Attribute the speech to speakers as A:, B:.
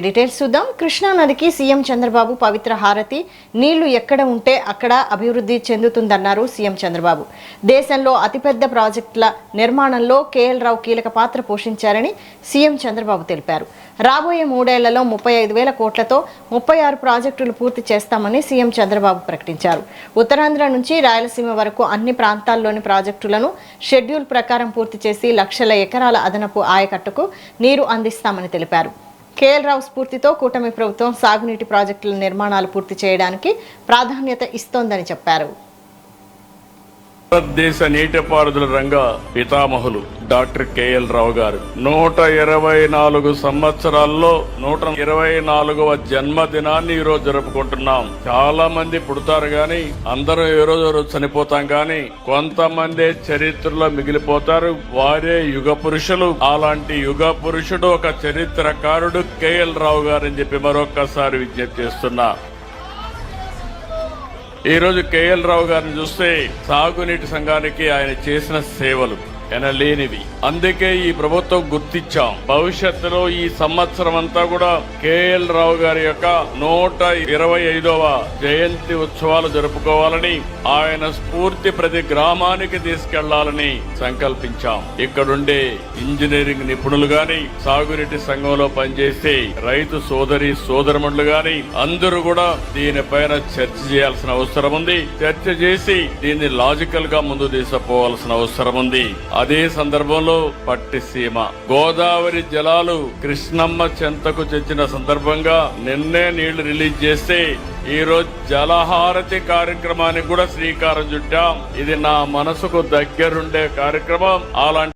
A: Details చూద్దాం. కృష్ణా నదికి CM Chandrababu పవిత్ర హారతి. నీళ్లు ఎక్కడ ఉంటే అక్కడ అభివృద్ధి చెందుతుందన్నారు సీఎం చంద్రబాబు. దేశంలో అతిపెద్ద ప్రాజెక్టుల నిర్మాణంలో కేఎల్ రావు కీలక పాత్ర పోషించారని సీఎం చంద్రబాబు తెలిపారు. రాబోయే 3 ఏళ్లలో 35,000 కోట్లతో 36 ప్రాజెక్టులు పూర్తి చేస్తామని సీఎం చంద్రబాబు ప్రకటించారు. ఉత్తరాంధ్ర నుంచి రాయలసీమ వరకు అన్ని ప్రాంతాల్లోని ప్రాజెక్టులను షెడ్యూల్ ప్రకారం పూర్తి చేసి లక్షల ఎకరాల అదనపు ఆయకట్టుకు నీరు అందిస్తామని తెలిపారు. కేఎల్ రావు స్ఫూర్తితో కూటమి ప్రభుత్వం సాగునీటి ప్రాజెక్టుల నిర్మాణాలు పూర్తి చేయడానికి ప్రాధాన్యత ఇస్తోందని చెప్పారు.
B: భారతదేశ నీటిపారుదల రంగ పితామహులు డాక్టర్ కేఎల్ రావు గారు 124 సంవత్సరాల్లో 124వ జన్మదినాన్ని ఈ రోజు జరుపుకుంటున్నాం. చాలా మంది పుడతారు గాని అందరూ ఏ రోజు చనిపోతాం గాని కొంతమంది చరిత్రలో మిగిలిపోతారు. వారే యుగ పురుషులు. అలాంటి యుగ పురుషుడు ఒక చరిత్రకారుడు కేఎల్ రావు గారు అని చెప్పి మరొక్కసారి విజ్ఞప్తి చేస్తున్నా. ఈ రోజు కేఎల్ రావు గారిని చూస్తే సాగునీటి సంఘానికి ఆయన చేసిన సేవలు ఎనలేనివి. అందుకే ఈ ప్రభుత్వం గుర్తించాం. భవిష్యత్తులో ఈ సంవత్సరం అంతా కూడా కేఎల్ రావు గారి యొక్క 125వ జయంతి ఉత్సవాలు జరుపుకోవాలని, ఆయన స్ఫూర్తి ప్రతి గ్రామానికి తీసుకెళ్లాలని సంకల్పించాం. ఇక్కడుండే ఇంజనీరింగ్ నిపుణులు గాని, సాగునీటి సంఘంలో పనిచేసే రైతు సోదరమణులు గాని అందరూ కూడా దీనిపైన చర్చ చేయాల్సిన అవసరం ఉంది. చర్చ చేసి దీన్ని లాజికల్ గా ముందు తీసుకుపోవాల్సిన అవసరం ఉంది. అదే సందర్భంలో పట్టిసీమ గోదావరి జలాలు కృష్ణమ్మ చెంతకు తెచ్చిన సందర్భంగా నిన్నే నీళ్లు రిలీజ్ చేస్తే ఈ రోజు జలహారతి కార్యక్రమానికి కూడా శ్రీకారం చుట్టాం. ఇది నా మనసుకు దగ్గరుండే కార్యక్రమం. అలాంటి